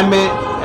MA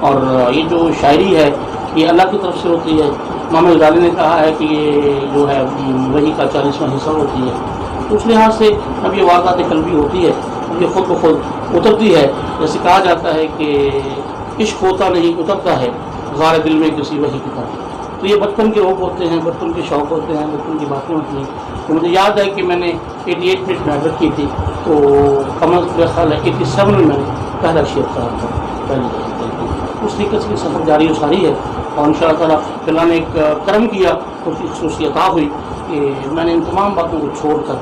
اور یہ جو شاعری ہے یہ اللہ کی طرف سے ہوتی ہے. امام غزالی نے کہا ہے کہ یہ جو ہے وحی کا 40واں حصہ ہوتی ہے. تو اس لحاظ سے اب یہ واردات قلبی ہوتی ہے, یہ خود بخود اترتی ہے. جیسے کہا جاتا ہے کہ عشق ہوتا نہیں اترتا ہے غار دل میں کسی وحی کی طرح. تو یہ بچپن کے روپ ہوتے ہیں, بچپن کے شوق ہوتے ہیں, بچپن کی باتیں ہوتی ہیں. تو مجھے یاد ہے کہ میں نے 88 میں میٹرک کی تھی, تو کم از کم خیال ہے 87 میں نے پہلا شعر صاحب تھا, پہلی جگہ. اس طریقے سے سفر جاری و ساری ہے. اور ان شاء اللہ تعالیٰ اللہ نے ایک کرم کیا, اس کی خصوصیت ہوئی کہ میں نے ان تمام باتوں کو چھوڑ کر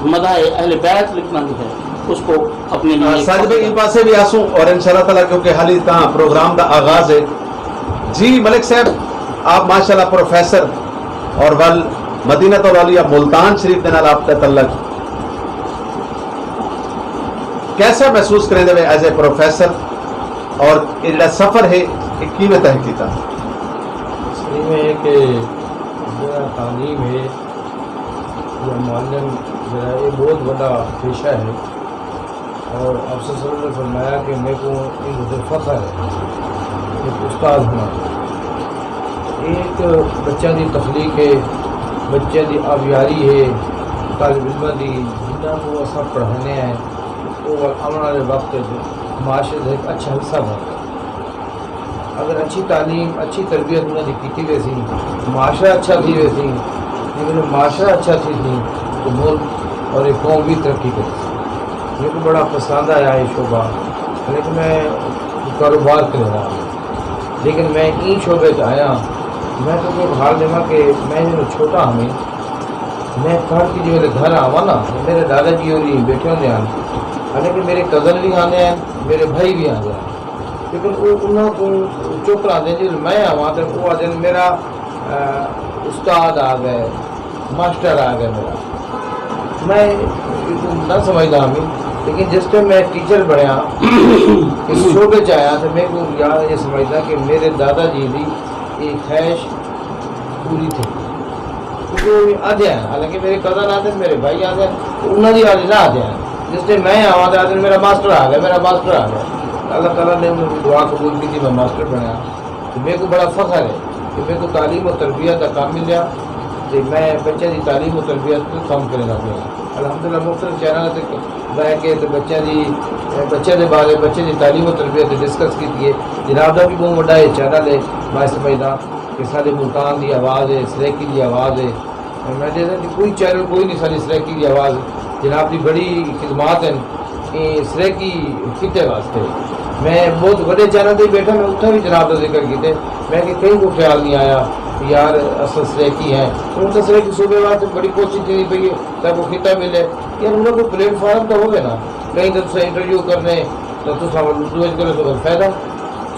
مدح اہل بیت لکھنا جو ہے اس کو اپنے لیے ساجد بھائی ان پاسے بھی آسوں اور انشاءاللہ تعالیٰ کیونکہ حالی تاں پروگرام دا آغاز ہے. جی ملک صاحب, آپ ماشاءاللہ پروفیسر اور ول مدینہ العالیہ ملتان شریف دے نال آپ کا تعلق, کیسا محسوس کریں دے ایز اے پروفیسر اور یہ سفر ہے کی میں طے کیتا؟ صحیح میں ہے کہ میرا تعلیم ہے یا معلم میرا یہ بہت بڑا پیشہ ہے. اور آپ صلی اللہ علیہ وسلم نے فرمایا کہ میرے کو ان فخر ہے ایک استاد ہونا. ایک بچہ دی تخلیق ہے, بچے دی آبیاری ہے, طالب علم دی جنہاں کو اصل پڑھانے ہیں وہ آنے والے وقت معاشرے کا ایک اچھا حصہ بنتا ہے. اگر اچھی تعلیم اچھی تربیت انہوں نے کی ویسی معاشرہ اچھا تھی ویسی, لیکن معاشرہ اچھا تھی تو ملک اور ایک قوم بھی ترقی کرتی. میرے کو بڑا پسند آیا یہ شعبہ, لیکن میں کاروبار کر رہا ہوں, لیکن میں این شعبے سے آیا. میں تو کوئی حال دیما کہ میں جو چھوٹا ہمیں میں کہا کہ جو میرے گھر آوا نا میرے دادا جی اور بیٹے ہونے آنے, حالانکہ میرے کزن بھی آنے ہیں, میرے بھائی بھی آنے ہیں, لیکن وہ انہوں کو چپ رہا دیں. جب میں آواں تو وہ آدھے میرا استاد آ گئے, ماسٹر آ گئے میرا. میں نہ سمجھتا ہمیں, لیکن جس ٹائم میں ٹیچر بنیا اس شعبے سے آیا تو میں کو یاد یہ سمجھتا کہ میرے دادا جی بھی ایک خواہش پوری تھی, کیونکہ وہ آدھے ہیں. حالانکہ میرے کزن آتے ہیں, میرے بھائی آتے ہیں, تو انہوں نے آدھے نہ آتے ہیں. جس ٹائم میں آواں تو آدھے میرا ماسٹر آ گیا, میرا ماسٹر آ گیا. اللہ تعالیٰ نے ان کی دعا قبول کی تھی, میں ماسٹر بنیا. تو میرے کو بڑا فخر ہے کہ میرے کو تعلیم و تربیت کا کام مل گیا. تو میں بچے کی تعلیم و تربیت کو کام کرنے لگا. الحمدللہ مختلف چینل تک بہ کے تو بچے کے بارے بچے کی تعلیم و تربیت ڈسکس کی ہے. جناب کا بھی بہت بڑا یہ چینل ہے. میں سمجھتا کہ سارے ملتان کی آواز ہے, سریکی کی آواز ہے. میں دیکھتا کہ کوئی چینل کوئی نہیں ساری سریکی کی آواز. جناب کی بڑی خدمات ہیں سریکی خطے واسطے. میں بہت بڑے چینل پہ بیٹھا, میں اتنا بھی جناب کا ذکر کیتے. میں کہ کہیں کو خیال نہیں آیا یار اصل سریکی ہیں, ان کا سریکی صوبے واسطے بڑی کوشش کی پی ہے تاکہ وہ خطہ ملے. یار ان کو پلیٹ فارم تو ہوگا نا, کہیں تو انٹرویو کرنے تو اردو کرو تو فائدہ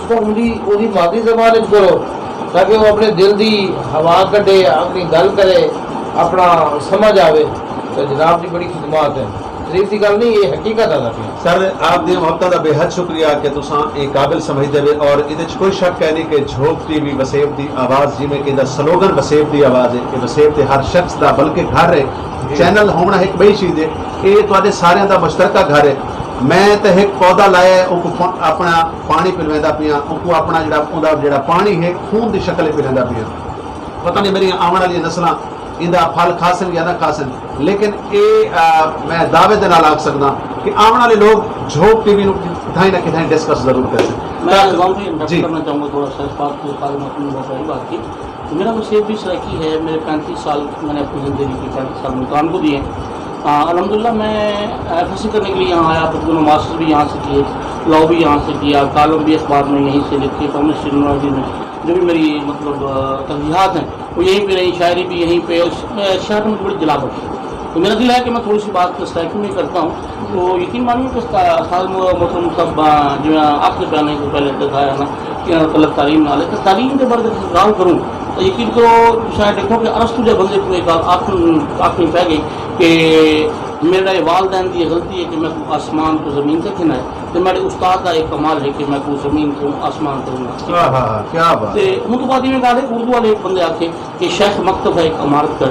تو وہی مادری زبان کرو تاکہ وہ اپنے دل کی ہوا کٹے, اپنی گل کرے, اپنا سمجھ آئے. تو جناب کی بڑی خدمات ہیں, شریف کی گل نہیں, یہ حقیقت ہے. سر آپ نے محبت کا بے حد شکریہ کہ تساں یہ قابل سمجھتے ہوئے, اور یہ کوئی شک ہے نہیں کہ جھوک ٹی وی وسیب دی آواز جی میں کہ سلوگن وسیب دی آواز ہے کہ وسیب دے ہر شخص دا بلکہ گھر ہے. چینل ہونا ایک بڑی چیز ہے, یہ تے سارے دا مشترکہ گھر ہے. میں تو ایک پودا لایا ہے, ان کو اپنا پانی پلویندا پیا, ان کو اپنا جڑا پانی ہے خون کی شکل پلیندا پیا. پتہ نہیں میری آنے والی نسلاں اندا پھل کھاسن یا نہ کھاسن, لیکن یہ میں دعوے دے نال آکھ سکدا کہ آنے والے لوگ جھوک ٹی وی کتھائیں نہ کتھائیں ڈسکس ضرور کریں. میں جی کرنا چاہوں گا تھوڑا سا اس بات کو تعلق میں بہت ساری بات کی. میرا وسیب بھی سرائکی ہے. میرے 35 سال میں نے اپنی زندگی کی 35 سال ملتان کو دیے. الحمدللہ میں ایف ایس سی کرنے کے لیے یہاں آیا, خود دونوں ماسٹر بھی یہاں سے کیے, لاء بھی یہاں سے کیا, کالم بھی اخبار میں یہیں سے لکھی, کمیونسٹ یونیورسٹی میں جو بھی میری مطلب ترجیحات ہیں وہ یہیں پہ رہی, شاعری بھی یہیں پہ, اور شہر میں بڑی جلا بخشی. تو میرا دل ہے کہ میں تھوڑی سی بات اسٹائکنگ میں کرتا ہوں. تو یقین مانیے کہ استاد محترم صاحب جو آپ سے پہلے کو پہلے دکھایا نا کہ طلب تعلیم نہ لے, تو تعلیم کے بارے میں سوال کروں تو یقین کرو شاید دیکھو کہ ارسطو جب بندے کو ایک آپ میں پہ گئی کہ میرا والدین کی غلطی ہے کہ میں آسمان کو زمین سے کھنا ہے, تو میرے استاد کا ایک کمال ہے کہ میں کو زمین کو آسمان کروں. کیا بات ہے. ان کو بعد میں کہا ہے اردو والے ایک بندے آ کے کہ شیخ مکتب ہے ایک عمارت کر,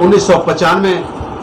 1995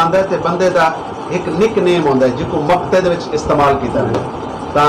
ਆਂਦਾ ਹੈ ਤੇ ਬੰਦੇ ਦਾ ਇੱਕ ਨਿਕਨੇਮ ਹੁੰਦਾ ਹੈ ਜਿਹਨੂੰ ਮਕਤੇ ਦੇ ਵਿੱਚ ਇਸਤੇਮਾਲ ਕੀਤਾ ਜਾਂਦਾ ਹੈ। ਤਾਂ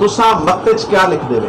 ਤੁਸੀਂ ਮਕਤੇ 'ਚ ਕੀ ਲਿਖਦੇ ਵੇ?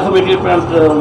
FMA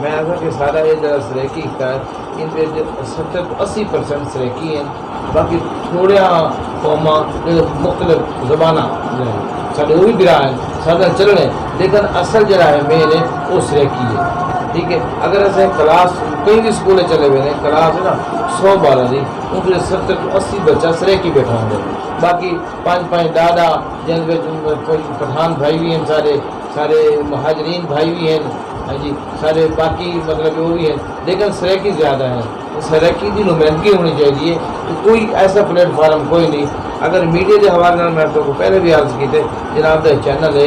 میں آتا کہ سارا یہ جڑا سریکی ہے ان پہ 70-80% سریکی ہیں باقی تھوڑا قوما مختلف زبانہ سارے وہ بھی برا ہیں سارے چلنے لیکن اصل جڑا ہے مین ہے وہ سریکی ہے ٹھیک ہے اگر ایسے کلاس کئی بھی اسکول چلے ہوئے ہیں کلاس ہے نا 100 12 دی ان پہ 70-80 بچہ سریکی بیٹھا ہوں گے باقی 5 ڈاڈا جن میں پٹھان بھائی بھی ہیں سارے مہاجرین بھائی بھی ہیں ہاں جی سارے باقی مطلب وہ بھی ہیں لیکن سریکی زیادہ ہیں سریکی کی نمائندگی ہونی چاہیے کہ کوئی ایسا پلیٹ فارم کوئی نہیں اگر میڈیا کے حوالے میں تو کو پہلے بھی عرض کی تھے جناب کا چینل ہے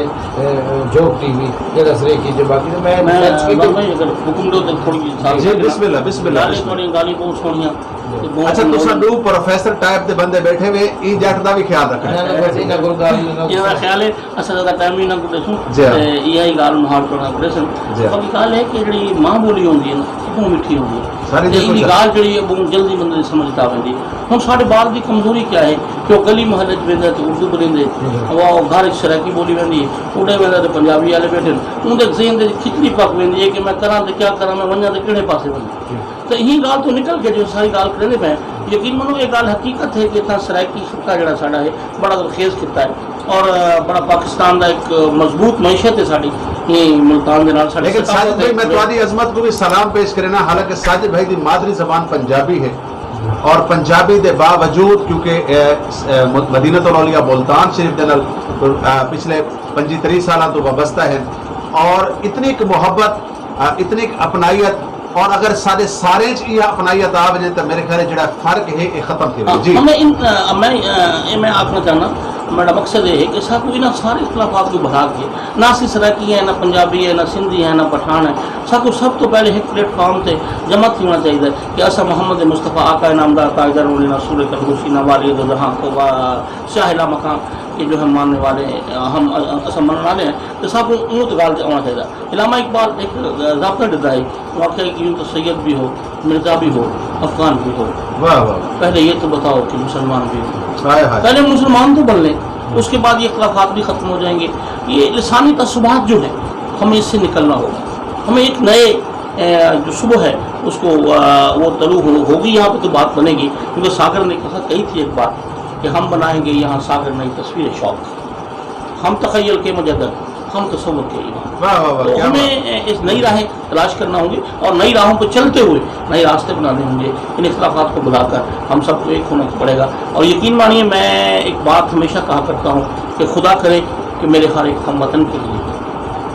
جوک ٹی وی جگہ سریکی جو باقی تو میں اگر حکم دو تو تھوڑی جی بسم اللہ گالی بہت سونیاں اچھا تسا دو پروفیسر ٹائپ دے بندے بیٹھے ہوئے ای جٹ دا بھی خیال رکھنا یہ خیال ہے اصل زیادہ ٹائم ہی نہ کو دیسوں یہی گال مہار کرنا پڑے سن باقی گال ہے کہ جڑی ماں بولی ہوندی ہے نا وہ میٹھی ہوندی ہے یہ گال جڑی ہے بہت جلدی بندے سمجھتا ویندی ہن ساڈے بال دی کمزوری کیا ہے کہ وہ گلی محلے وچ ویندا تے اردو بولندے وہ گھر سرائکی بولی ویندی ہے اڑے ویندا تے پنجابی والے بیٹھے اون دے ذہن دے کھچڑی پک ویندی ہے کہ میں کراں تے کیا کراں میں ونجاں تے کیڑے پاسے ونجاں تو یہی گال تو نکل کے جو ساری گال کرنے پہ یقین منو یہ گال حقیقت ہے کہ اتنا سرائکی خطہ جڑا ساڈا ہے بڑا خیز خطہ ہے اور بڑا پاکستان کا ایک مضبوط معیشت ہے ساری یہ ملتان کے نال ساڈی لیکن ساجد بھائی میں تہاڈی عظمت کو بھی سلام پیش کرنا حالانکہ ساجد بھائی دی مادری زبان پنجابی ہے اور پنجابی دے باوجود کیونکہ مدینہ الاولیاء ملتان شریف دے نال پچھلے 25-30 سالاں تو وابستہ ہیں اور اتنی ایک محبت اتنی ایک اپنائیت اور اگر سارے یہ اپنائیت آ وجے تو میرے خیال جڑا فرق ہے یہ ختم تھی جی میں آخنا چاہنا میرا مقصد یہ ہے کہ سب کو سارے اختلافات کو بڑھا کے نہ سرائکی ہے نہ پنجابی ہے نہ سندھی ہے نہ پٹھان ہے سب تو پہلے ایک پلیٹ فارم سے جمع ہونا چاہیے کہ ایسا محمد مصطفیٰ آقا نامدار تاجدار مولانا سور قدوسی نوالی جہاں کو شاہلا مقام یہ جو ہم ماننے والے ہیں ہم ایسا ماننے والے ہیں تو سب کو اونت گال ہونا چاہیے علامہ اقبال ایک ضابطہ دیتا ہے واقعہ کہ یوں تو سید بھی ہو مرزا بھی ہو افغان بھی ہو پہلے یہ تو بتاؤ کہ مسلمان بھی ہو پہلے مسلمان تو بن لیں اس کے بعد یہ اختلافات بھی ختم ہو جائیں گے یہ لسانی تعصبات جو ہے ہمیں اس سے نکلنا ہوگا ہمیں ایک نئے جو صبح ہے اس کو وہ طلوع ہوگی یہاں پہ تو بات بنے گی کیونکہ ساگر نے کہی تھی ایک بات کہ ہم بنائیں گے یہاں ساگر نئی تصویر شوق ہم تخیل کے مجدد ہم تصور کے ایمان تو ہمیں اس نئی راہیں تلاش کرنا ہوں گے اور نئی راہوں پہ چلتے ہوئے نئے راستے بنانے ہوں گے ان اختلافات کو بلا کر ہم سب کو ایک ہونا پڑے گا اور یقین مانیے میں ایک بات ہمیشہ کہا کرتا ہوں کہ خدا کرے کہ میرے ہر ایک ہم وطن کے لیے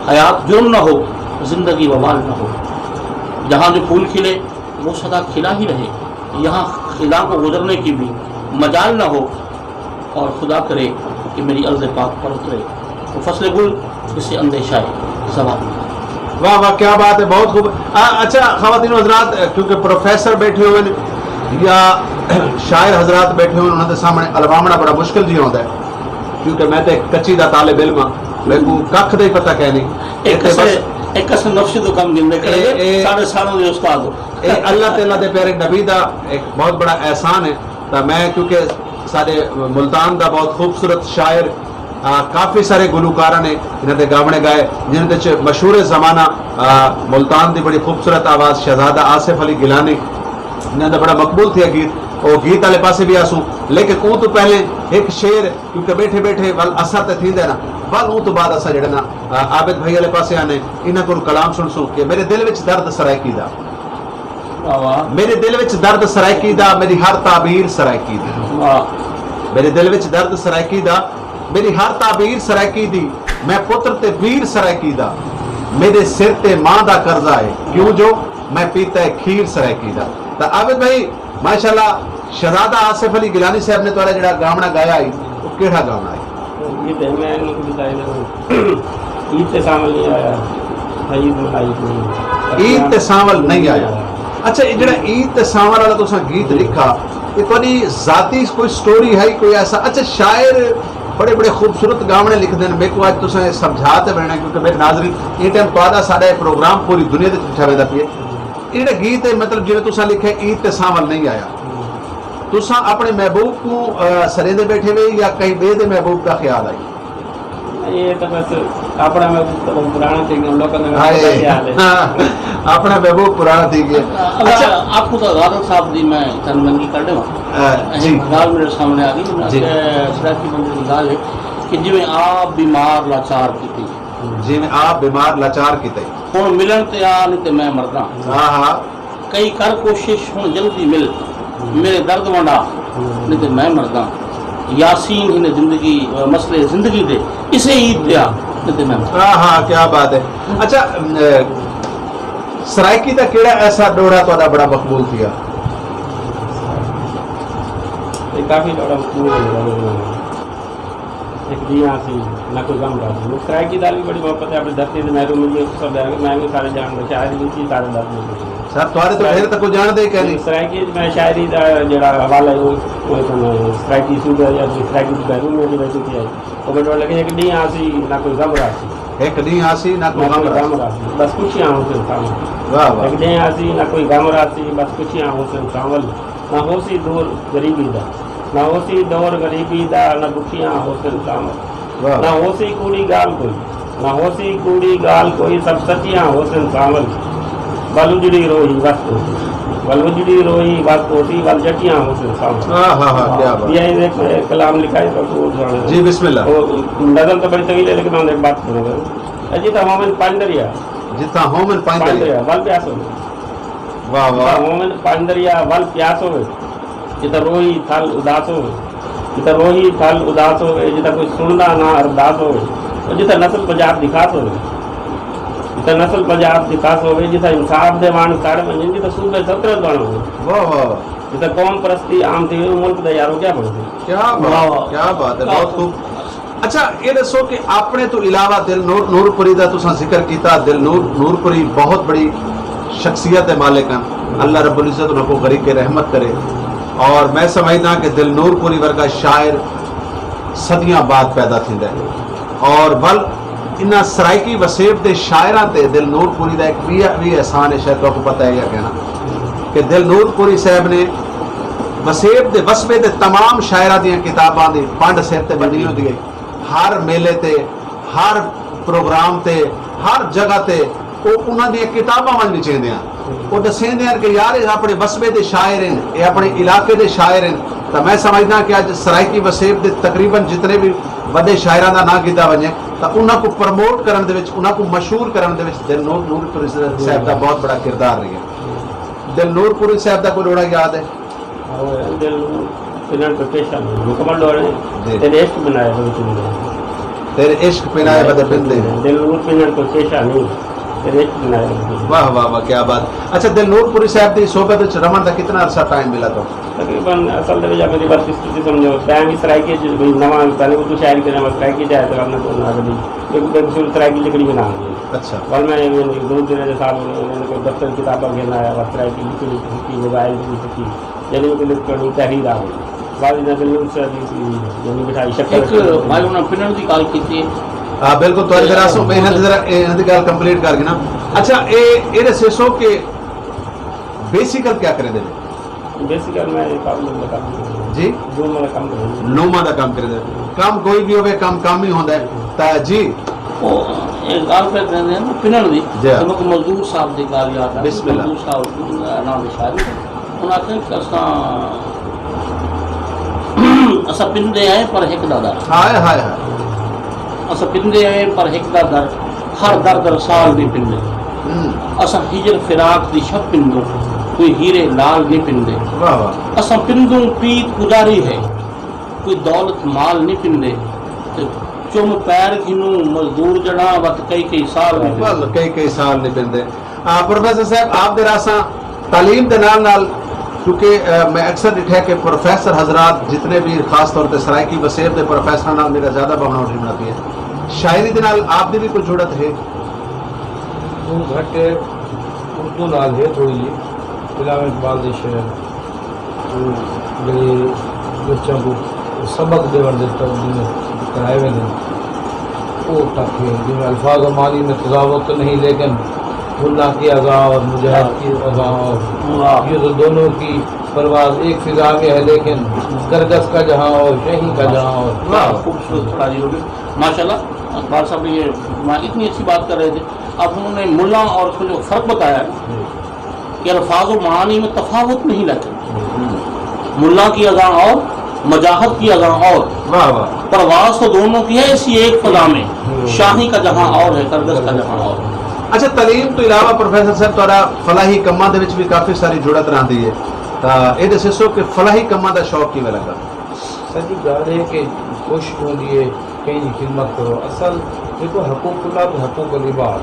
حیات جرم نہ ہو زندگی وبال نہ ہو جہاں جو پھول کھلے وہ سدا کھلا ہی رہے یہاں خلا کو گزرنے کی بھی مجال نہ ہو اور خدا کرے کہ میری عرض پاک پر اترے وہ فصل گل جس سے اندیشہ ہے سوال واہ واہ کیا بات ہے بہت خوب اچھا خواتین حضرات کیونکہ پروفیسر بیٹھے ہوئے یا شاعر حضرات بیٹھے ہوئے انہوں نے سامنے الوامنا بڑا مشکل جی ہوتا ہے کیونکہ میں تو ایک کچی دا طالب علم ہاں میرے کو کھ دے پتہ کہ نہیں ایک نفس تو کم گندے کرے ساڑھے سالوں دے استاد اللہ تعالیٰ دے پیارے نبی دا ایک بہت بڑا احسان ہے تو میں کیونکہ سارے ملتان دا بہت خوبصورت شاعر کافی سارے گلوکار نے انہوں نے گاونے گائے جنہوں نے مشہور زمانہ ملتان دی بڑی خوبصورت آواز شہزادہ آصف علی گیلانی انہوں نے بڑا مقبول تھی گیت وہ گیت والے پاسے بھی آسوں لیکن اون تو پہلے ایک شعر کیونکہ بیٹھے بیٹھے ول اثر تے تھیندا ہے نا ول اون تو بعد اسا جڑا نا عابد بھائی والے پاسے آنے انہاں کو کلام سن سو کہ میرے دل وچ درد سرائکی دا میرے دل وچ درد سرائکی دا میری ہر تعبیر سرائکی دا میرے دل وچ درد سرائکی دا میری ہر تعبیر سرائکی دی میں پتر تے ویر سرائکی دا میرے سر تے ماں دا قرضہ ہے کیوں جو میں پیتا ہے کھیر سرائکی دا تو عابد بھائی ماشاءاللہ شہزادہ آصف علی گیلانی صاحب نے تھوڑا جڑا گاونا گایا ہے وہ کیڑا گاونا ہے یہ تو میں ان کو بتایا عید تے شامل نہیں آیا عید تے شامل نہیں آیا اچھا یہ جڑا عید تے شامل والا تساں گیت لکھا یہ تھوڑی ذاتی کوئی سٹوری ہے کوئی ایسا اچھا شاعر بڑے بڑے خوبصورت گاونے لکھ دیں میرے کو آج تساں سمجھاتے بڑھنا کیونکہ میرے ناظرین یہ ٹائم پادا سارا پروگرام پوری دنیا دے پچھا ویدا پی یہ جڑا گیت ہے مطلب جویں تساں لکھے عید تے شامل نہیں آیا تساں اپنے محبوب کو سرے دے بیٹھے ہوئے یا کہیں بے دے محبوب کا خیال آئی یہ تو بس اپنا میں پرانا تھی ہم لوگوں نے خیال ہے اپنا محبوب پرانا تھی گیا. اچھا آپ کو تو غالب صاحب دی میں تنمنگی کر دوں جی گال میرے سامنے آ گئی جی. سراکی بندے کی گال ہے کہ جی آپ بیمار لاچار کی تھی جی میں آپ بیمار لاچار کیتے ہوں ملن تے آ نہیں تے میں مردا ہاں ہاں کئی کر کوشش ہوں جلدی مل میرے درد ونڈا نہیں تے میں مردا یاسین ہن زندگی مسئلے زندگی دے اسے عید دیا نہیں تے میں مردا. ہاں ہاں کیا بات ہے. اچھا سرائکی دا کیڑا ایسا ڈوڑا تو بڑا مقبول تھیا؟ یہ کافی بڑا مقبول ہے. ایک دیاں سی نہ کوئی غم راسی میں سرائکی دال بھی بڑی محبت ہے اپنی دھرتی سے محروم ملی سب میں بھی سارے جان دے شاعری بھی تھی سارے درد میں سر تھوڑے تو ڈھیر تک جان دے کہ نہیں سرائکی میں شاعری دا جڑا حوالہ ہے وہ سرائکی صوبہ یا سرائکی محروم میں جو تھی ہے وہ بڑا لگے ایک دیاں سی نہ کوئی غم راسی ایک نہیں آسی نہ کوئی غم راسی بس خوشیاں ہوں سے انسان واہ واہ ایک دیاں سی نہ کوئی غم راسی بس خوشیاں ہوں سے انسان نہ ہو سی دور غریبی دا نہ ہو سی دور غریبی دا نہ دکھیاں ہو سے انسان نہ ہو سی کوڑی گال کوئی نہ ہو سی کوڑی گال کوئی سب سچیاں ہو سے انسان بلوجڑی روئی وقت بلوجڑی روئی وقت ہوتی بل جٹیاں ہو سے انسان. ہاں ہاں ہاں کیا بات. یہ ایک کلام لکھا ہے تو جی بسم اللہ. نظر تو بڑی طویل ہے لیکن میں ایک بات سنوں گا جیتا مومن پانڈریا جتنا ہومن پائندریا ول پیاس ہو واہ واہ مومن پانڈریا ول پیاس ہو جتا روئی تھل اداس ہو جتا روئی تھل اداس ہو جتا کوئی سننا نہ ارداس ہو جتا نسل پنجاب دکھاس ہو جتا نسل پنجاب دکھاس ہو جتا انصاف دے وان ساڑے منجن جتا صوبے سلطنت بنا ہو واہ واہ جتا قوم پرستی عام تھی ملک دا یارو کیا بڑھتے کیا بات کیا بات ہے بہت خوب. اچھا یہ دسو کہ اپنے تو علاوہ دل نور پوری دا تساں ذکر کیتا دل نور پوری بہت بڑی شخصیت ہے مالکن اللہ رب العزت انہوں کو غریب کے رحمت کرے اور میں سمجھنا کہ دل نور پوری ورگا شاعر صدیاں بعد پیدا تھیندا ہے اور بل انہاں سرائکی وسیب دے شاعراں تے دل نور پوری دا ایک بھی احسان ہے شاید آپ کو پتہ ہے یا کہنا کہ دل نور پوری صاحب نے وسیب دے وسبے دے تمام شاعراں دیاں کتاباں دی پنڈ سر تے بنی ہوندی ہے ہر میلے تے ہر پروگرام تے ہر جگہ تے وہ انہاں دی کتاباں وچ لکھیندے ہیں وہ دسیندے ہیں کہ یار یہ اپنے وسبے دے شاعر ہیں یہ اپنے علاقے دے شاعر ہیں تو میں سمجھنا کہ اج سرائکی وسیب دے تقریباً جتنے بھی وڈے شاعراں دا نام کیتا ونجے تو انہاں کو پروموٹ کرن دے وچ انہاں کو مشہور کرن دے وچ دل نور پوری صاحب دا بہت بڑا کردار رہی ہے. دل نور پوری صاحب دا کوئی روڑا یاد ہے؟ دل پنن کو پیشہ مکمل ڈورے تیرے عشق بنائے تیرے عشق پنائے بدر بندے دل نور پنن کو پیشہ نہیں تیرے عشق بنائے. واہ واہ واہ کیا بات. اچھا دل نور پوری صاحب دی صحبت وچ رمن دا کتنا عرصہ ٹائم ملا تو؟ تقریباً اصل دے جا میری بات اس سمجھو ٹائم اس طرح کے جو نواں پہلے وہ شاعری کرنا سرائکی کی جائے تو اپنا کو نہ کبھی ایک دوسری طرح کی لکڑی بنا دی. اچھا اور میں دو دن کے ساتھ کوئی دفتر کتابیں گھیرنا ہے اور سرائکی لکڑی کی موبائل کی یعنی کہ لکڑی تحریر آ گئی بعض نظر سے یعنی بٹھائی شکل بھائی انہوں نے پنن دی کال کیتی ہاں بالکل تو دراسوں میں ہند ذرا ہند گل کمپلیٹ کر کے نا. اچھا اے دے سو کہ بیسیکل کیا کرے دے بیسیکل میں کام بتا جی جو میں کام کروں نوما دا کام کرے دے کام کوئی بھی ہوے کام ہی ہوندا ہے تا جی وہ ایک گال پہ کہندے ہیں پنن دی جی تو کو مزدور صاحب دی گال یاد ہے. بسم اللہ. مزدور صاحب نام شاعر انہاں کہ اساں پندے آئے پر ایک دادا ہائے ہائے ہائے اساں پندے آئے پر ایک دادا ہر در سال دی پندے اساں ہجر فراق دی شب پندوں کوئی ہیرے لال نہیں پندے واہ واہ اساں پندوں پیت گزاری ہے کوئی دولت مال نہیں پندے چم پیر گھنوں مزدور جڑا وقت کئی سال بل کئی سال نہیں پیندے. پروفیسر صاحب آپ دے راساں تعلیم دے نال کیونکہ میں اکثر ڈٹھا کہ پروفیسر حضرات جتنے بھی خاص طور پہ سرائکی وسیب دے پروفیسر نال میرا زیادہ بہنا اٹھی بناتی ہے شاعری دے نال آپ دی بھی کوئی جڑت ہے؟ گھٹ اردو نال ہے تھوڑی جی علامہ اقبال دے شعر جڑے بچوں کو سبق دیون دے کرائے ہوئے ہیں وہ تک ہے جن الفاظ و معنی میں تضاوت تو نہیں لیکن اللہ کی اذا اور مجاہد کی اذا اور یہ تو دونوں کی پرواز ایک فضا میں ہے لیکن گرگس کا جہاں اور شہی کا جہاں اور خوبصورت قاری ہوگی ماشاءاللہ. اقبال صاحب نے یہ اتنی اچھی بات کر رہے تھے. اب انہوں نے ملا اور اس میں جو فرق بتایا کہ الفاظ و معانی میں تفاوت نہیں لاتے. ملا کی اذان اور مجاہد کی اذان اور واہ واہ. پرواز تو دونوں کی ہے اسی ایک فضا میں. شاہی کا جہاں اور ہے، کرگس کا جہاں اور. اچھا تعلیم تو علاوہ پروفیسر صاحب تھوڑا فلاحی کماں دے وچ بھی کافی ساری جڑت رہندی ہے. یہ دسو کہ فلاحی کماں دا شوق کیویں لگا؟ سر جی گل ہے کہ کوشش ہوتی ہے کہیں کی خدمت کرو. اصل دیکھو حقوق اللہ تو حقوق العباد.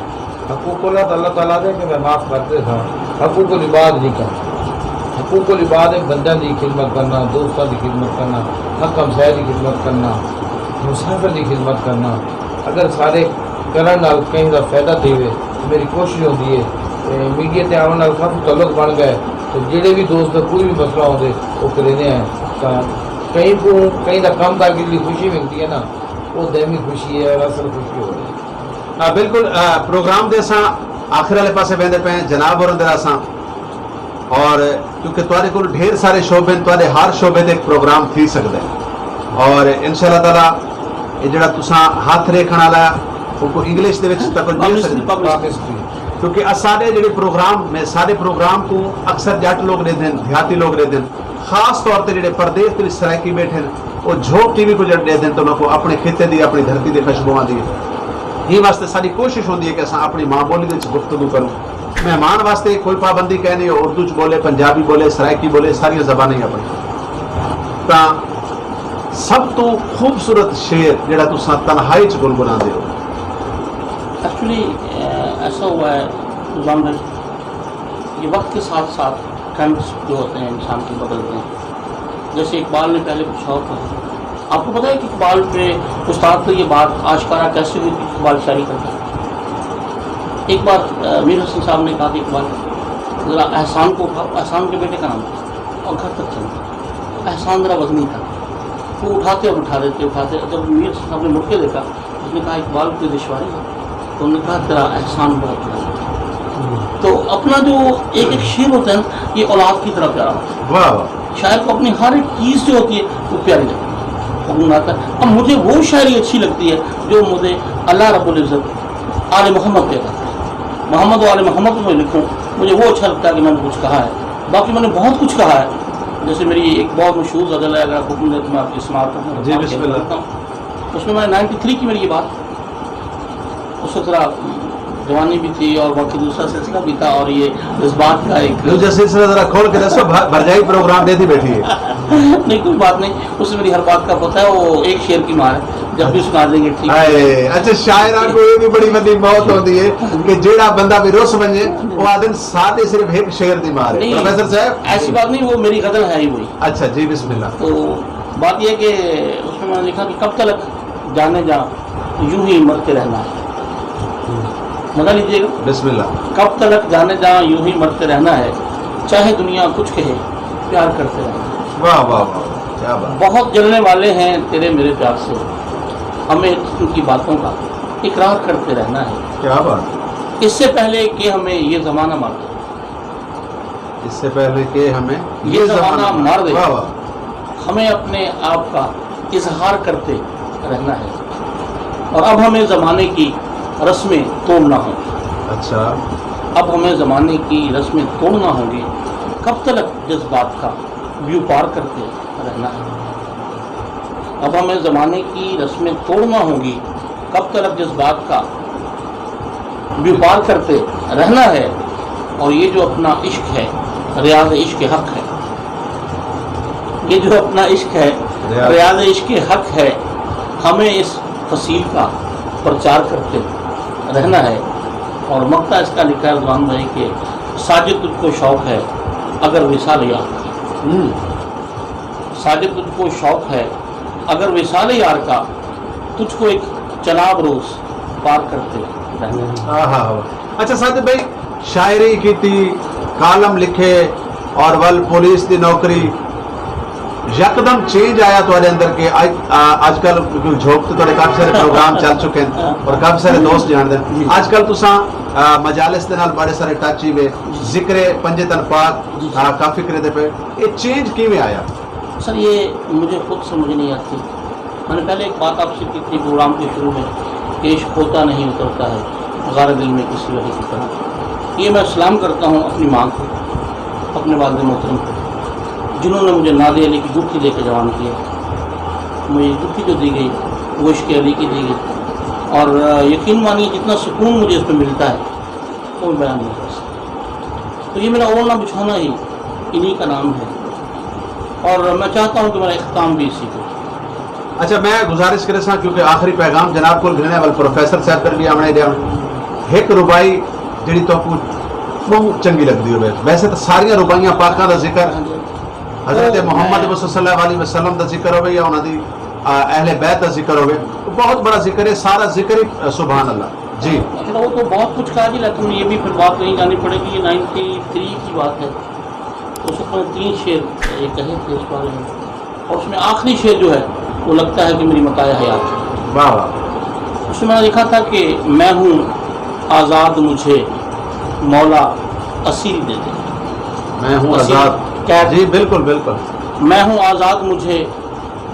حقوق اللہ تو اللہ تعالیٰ دے کہ میں معاف کرتے تھا، حقوق العباد نہیں کرنا. حقوق العباد ہے بندہ کی خدمت کرنا، دوستوں کی خدمت کرنا، حق ہمسائے کی خدمت کرنا، مسافر کی خدمت کرنا. اگر سارے کرن نال کہیں کا فائدہ تھے میری کوشش ہوتی ہے. میڈیا تے آنے نال کافی تعلق بن گئے تو جڑے بھی دوست کوئی بھی مسئلہ ہوتے وہ کرنے ہیں. تو کہیں کو کہیں کا کام کر کے لیے خوشی ملتی ہے نا، وہ دائمی خوشی ہے اور اصل خوشی ہو رہی ہے. بالکل. پروگرام دے اساں آخر والے پاسے بہندے پے جناب اور اندر اساں، اور کیونکہ تواڈے کول ڈھیر سارے شعبے ہیں، تواڈے ہر شعبے تے ایک پروگرام تھی سکدا ہے. اور انشاءاللہ تعالی یہ جڑا تساں ہاتھ ریکھن والا وہ کو انگلش دے وچ ترجمہ کر سکدے، کیونکہ سارے جڑے پروگرام میں سارے پروگرام کو اکثر جٹ لوگ رہتے ہیں، دیہاتی لوگ رہتے ہیں، خاص طور پہ جڑے پردیس کے سرائکی بیٹھے ہیں وہ جھوک ٹی وی کو جڑ دیتے ہیں تو انہوں کو اپنے خطے دی اپنی دھرتی دی خوشبواں دی. یہ واسطے ساری کوشش ہوتی ہے کہ اصل اپنی ماں بولی دے گفتگو کروں. مہمان واسطے کوئی پابندی کہنی ہو، اردو چ بولے، پنجابی بولے، سرائکی بولے، ساری زبانیں اپنی. تا سب تو خوبصورت شعر جڑا تساں تنہائی چ گنگناندے ہو؟ ایکچولی ایسا ہوا ہے نظام بھائی، یہ وقت کے ساتھ ساتھ ٹرینڈس جو ہوتے ہیں انسان کے بدلتے ہیں. جیسے اقبال نے پہلے کچھ اور کہا. آپ کو پتہ ہے کہ اقبال پہ استاد کو یہ بات آشکارا کیسے ہوئی کہ اقبال شاعری کرتا ہے. ایک بار میر حسن صاحب نے کہا کہ اقبال ذرا احسان کو اٹھاؤ. احسان کے بیٹے کا نام تھا اور گھر تک چلتا. احسان ذرا وزنی تھا، وہ اٹھاتے اور اٹھا دیتے. جب میر حسن صاحب نے مڑ کے دیکھا اس نے کہا اقبال کی دشواری ہے، تو انہوں نے کہا تیرا احسان بہت بڑا. تو اپنا جو ایک ایک شعر ہوتا ہے نا یہ اولاد کی طرح پیارا ہوتا ہے. واہ واہ. شاعر کو اپنی ہر ایک چیز جو ہوتی ہے وہ پیاری لگتی ہے، گنگناتا ہے. اب مجھے وہ شاعری اچھی لگتی ہے جو مجھے اللہ رب العزت آل محمد پہ کرتا ہے. محمد و آل محمد میں لکھوں مجھے وہ اچھا لگتا ہے کہ میں نے کچھ کہا ہے. باقی میں نے بہت کچھ کہا ہے. جیسے میری ایک بہت مشہور غزل ہے، اگر آپ حکم دیں تو میں آپ کی سماعت کروں. جی بسم اللہ. اس میں 93 کی میری یہ بات، اس وقت ذرا جوانی بھی تھی اور باقی دوسرا سلسلہ بھی تھا، اور یہ اس بات کا ایک دوسرا سلسلہ ذرا کھول کے دسو. بھرجائی پروگرام دیتی بیٹھی ہے. نہیں کوئی بات نہیں، اس میں میری ہر بات کا پتہ ہے. وہ ایک شعر کی مار ہے، جب بھی سنا دیں گے ٹھیک ہے. اچھا شاعران کو یہ بھی بڑی بڑی موت ہوتی ہے کہ جیڑا بندہ بھی رس بنے وہ آدم ساتھ صرف ایک شعر دی مار ہے. پروفیسر صاحب ایسی بات نہیں، وہ میری غزل ہے ہی وہی. اچھا جی بسم اللہ. تو بات یہ کہ اس میں نے لکھا کہ کب تلک جانے جا یوں ہی مرتے رہنا ہے. مزہ لیجیے گا. بسم اللہ. کب تلک جانے جا یوں ہی مرتے رہنا ہے، چاہے دنیا کچھ کہے پیار کرتے رہنا. واہ واہ واہ کیا بات. بہت جلنے والے ہیں تیرے میرے پیار سے، ہمیں ان کی باتوں کا اقرار کرتے رہنا ہے. کیا بات. اس سے پہلے کہ ہمیں یہ زمانہ مار دے، اس سے پہلے کہ ہمیں یہ زمانہ مار دے، واہ واہ. ہمیں اپنے آپ کا اظہار کرتے رہنا ہے. اور اب ہمیں زمانے کی رسمیں توڑنا ہوں. اچھا. اب ہمیں زمانے کی رسمیں توڑنا ہوں گی، کب تلک جذبات کا ویو پار کرتے رہنا ہے. اب ہمیں زمانے کی رسمیں توڑنا ہوں گی، کب تلک جذبات کا ویو پار کرتے رہنا ہے. اور یہ جو اپنا عشق ہے ریاض عشق حق ہے، یہ جو اپنا عشق ہے ریاض عشق حق ہے، ہمیں اس فصیل کا پرچار کرتے رہنا ہے. اور مقطع اس کا لکھا ہے رضوان بھائی کہ ساجد تجھ کو شوق ہے اگر وصال یار کا. ساجد تجھ کو شوق ہے اگر وصال یار کا، تجھ کو ایک چناب روز پار کرتے رہنا ہے. اچھا ساجد بھائی شاعری کی تھی، کالم لکھے اور ول پولیس دی نوکری، یکدم چینج آیا تھوڑے اندر کہ آج کل جھوک تو کافی سارے پروگرام چل چکے ہیں اور کافی سارے دوست جان دیں. آج کل تساں مجالس دے نال بڑے سارے ٹچ ہی وے، ذکر پنج تن پاک کافی کرے دے پہ، یہ چینج کیویں آیا؟ سر یہ مجھے خود سمجھ نہیں آتی. میں نے پہلے ایک بات آپ سے کی تھی پروگرام کے شروع میں کہ عشق ہوتا نہیں اترتا ہے غار دل میں کسی وحی کی طرح۔ یہ میں سلام کرتا ہوں اپنی ماں کو، اپنے والد محترم کو، جنہوں نے مجھے ناد علی کی گٹھی دے کے جوان کیا۔ مجھے گٹھی جو دی گئی وہ عشق علی کی دی گئی، اور یقین مانیے جتنا سکون مجھے اس پہ ملتا ہے وہ بیان نہیں کر سکتا۔ تو یہ میرا اوڑھنا بچھونا ہی انہی کا نام ہے، اور میں چاہتا ہوں کہ میرا اختتام بھی اسی کو۔ اچھا میں گزارش کرے سا کیونکہ آخری پیغام جناب کو گھنے والے پروفیسر صاحب کر لیا ہمیں دیا ایک ربائی جڑی تو کو بہت چنگی لگتی ہوئے، ویسے تو ساری ربائیاں پاکاں دا ذکر حضرت محمد صلی اللہ علیہ وسلم دا ذکر ہوئے یا انہوں دی اہل بیت دا ذکر ہوئے، بہت بڑا ذکر ہے، سارا ذکر ہی سبحان اللہ جی۔ وہ تو بہت کچھ کہا جی، لیکن یہ بھی پھر بات نہیں جانی پڑے گی، یہ 93 کی بات ہے۔ اس میں 3 شعر یہ کہے تھے اس بارے میں، اور اس میں آخری شعر جو ہے وہ لگتا ہے کہ میری متاع حیات ہے۔ واہ واہ۔ اس میں میں نے لکھا تھا کہ میں ہوں آزاد مجھے مولا اسیر دے دے، میں ہوں اسیر آزاد، قید، جی بالکل بالکل، میں ہوں آزاد مجھے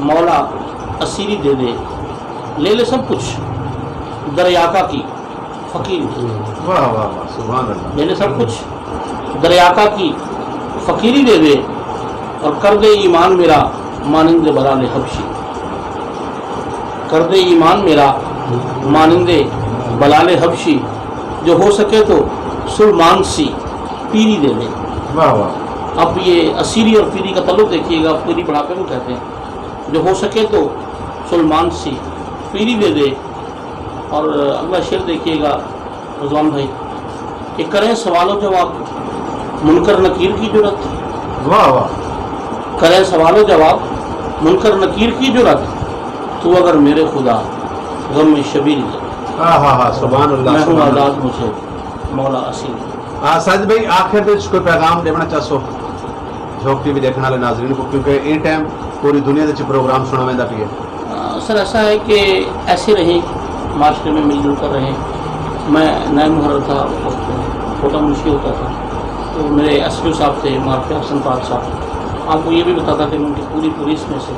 مولا اسیری دے دے، لے لے سب کچھ دریاکا کی فقیر دے دے، واہ واہ واہ سبحان اللہ، لے لے سب کچھ دریاکا کی فقیری دے دے، اور کر دے ایمان میرا مانند بلال حبشی، کر دے ایمان میرا مانند بلال حبشی، جو ہو سکے تو سلمان سی پیری دے دے۔ واہ واہ۔ اب یہ اسیری اور پیری کا تعلق دیکھیے گا، پیری بڑھاپے کو کہتے ہیں، جو ہو سکے تو سلمان سی پیری دے دے۔ اور اگلا شعر دیکھیے گا رضوان بھائی، کہ کریں سوال و جواب منکر نکیر کی جرت، واہ واہ، کریں سوال و جواب منکر نکیر کی جرت، تو اگر میرے خدا غم شبیر دے، ہاں ہاں ہاں سبحان اللہ میں ہوں سبحان اللہ۔ آزاد مجھے مولا اسیر۔ ساجد بھائی آخر دے کوئی پیغام دینا چاہو جھوک ٹی وی دیکھنے والے ناظرین کو، کیونکہ ان ٹائم پوری دنیا دے پروگرام سنا ویندا پی ہے۔ سر ایسا ہے کہ ایسے رہیں، معاشرے میں مل جل کر رہیں۔ میں نئے محرر تھا، اس وقت چھوٹا منشی ہوتا تھا، تو میرے ایس پی صاحب تھے معرفی حسن پاک صاحب، آپ کو یہ بھی بتاتا کہ ان کی پوری پولیس میں سے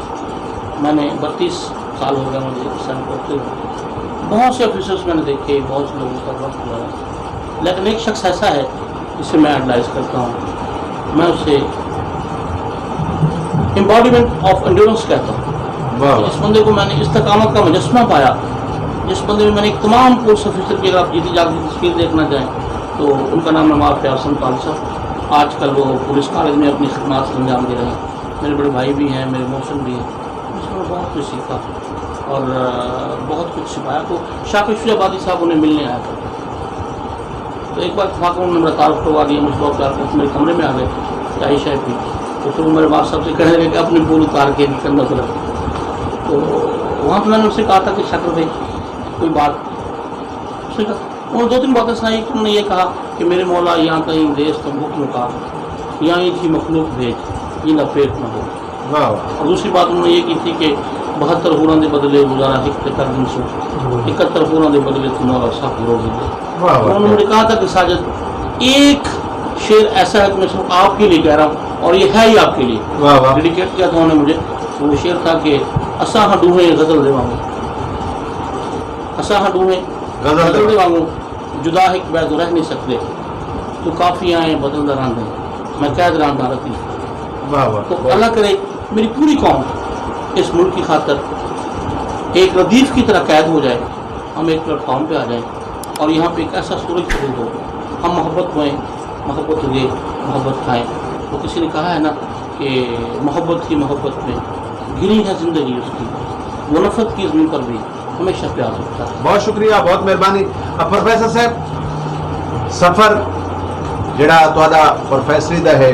میں نے 32 سال ہو گیا مجھے سائن کرتے ہوئے، بہت سے آفیسرس میں نے دیکھے، بہت سے لوگوں کا وقت ہوا، لیکن ایک شخص ایسا ہے جسے میں ایڈلائز کرتا ہوں، میں اسے امباڈیمنٹ آف انڈیورنس کہتا ہوں۔ واہ اس بندے کو میں نے استقامت کا مجسمہ پایا، جس بندے میں نے ایک تمام پولیس آفیسر کی، اگر آپ جیتی جاگتی تصویر دیکھنا چاہیں تو ان کا نام ہے معرفی حسن پاک صاحب۔ آج کل وہ پولیس کالج میں اپنی خدمات سے انجام دے رہے ہیں، میرے بڑے بھائی بھی ہیں، میرے محسن بھی ہیں، اس میں بہت کچھ سیکھا اور بہت کچھ سکھایا۔ تو شاکر شجاع آبادی صاحب انہیں ملنے آیا تھا، تو ایک بار اتفاق انہوں نے میرا تعارف کروا دیا، مجھ کو پیار کرتے میرے کمرے میں آ گئے، چائے شائے پی، تو پھر وہ میرے باپ صاحب سے کہنے لگے کہ اپنے پول اتار کے نکلنا پڑا۔ تو وہاں پہ میں نے ان سے کہا تھا کہ شاکر بھائی کوئی بات، اس نے کہا، انہوں نے 2-3 باتیں سنائی۔ انہوں نے یہ کہا کہ میرے مولا یہاں کہیں دیس تم حکم کا، یہاں یہ تھی مخلوق بھیج، یہ نہ پیٹ نہ ہو۔ واہ واہ، اور دوسری بات انہوں نے یہ کی تھی کہ 72 ہوراں دے بدلے گزارا حکمت کر دن سو، 71 ہوراں دے بدلے تو مولا صاحب روزی دے۔ واہ انہوں نے واہ، مجھے کہا تھا کہ ساجد ایک شعر ایسا ہے کہ میں صرف آپ کے لیے کہہ رہا ہوں، اور یہ ہے ہی آپ کے لیے، واہ واہ، ڈیڈیکیٹ کیا تھا انہوں نے مجھے۔ وہ شعر تھا کہ اساں ڈوہیں غزل دے وانگو، اساں ڈوہیں غزل دے وانگو، جدا ایک بیت رہ نہیں سکتے، تو کافی آئیں بدل دران دیں، میں قید ران دارتی۔ واہ واہ، تو اللہ کرے میری پوری قوم اس ملک کی خاطر ایک ردیف کی طرح قید ہو جائے، ہم ایک پلیٹ فارم پہ آ جائیں اور یہاں پہ ایک ایسا سورج طلوع ہو، ہم محبت ہوئیں، محبت ہوئے، محبت کھائیں۔ تو کسی نے کہا ہے نا کہ محبت کی محبت میں گری ہے زندگی اس کی، وہ نفرت کی زمین پر بھی ہمیشہ پیار ہوتا ہے۔ بہت شکریہ، بہت مہربانی۔ اب پروفیسر صاحب سفر جڑا تہاڈا پروفیسری دا ہے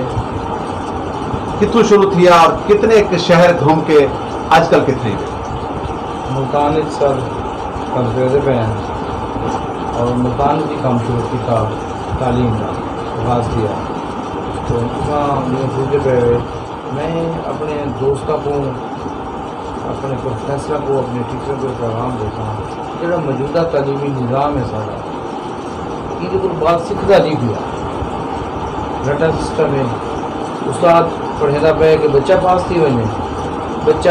کتوں شروع تھیا اور کتنے ایک شہر گھوم کے آج کل کتنے گئے؟ ملتان سر کنفیوزے پہ ہیں اور ملتان کی کام شروع کی تھا تعلیم کا آغاز کیا، تو یونیورسٹی پہ میں اپنے دوستوں کو، اپنے پروفیسر کو، اپنے ٹیچر کو پیغام دیتا ہوں جڑا موجودہ تعلیمی نظام ہے سارا یہ کوئی بات سیکھتا نہیں پیا، رٹا سسٹم ہے، استاد پڑھتا پہ کہ بچہ پاس تھی وجے، بچہ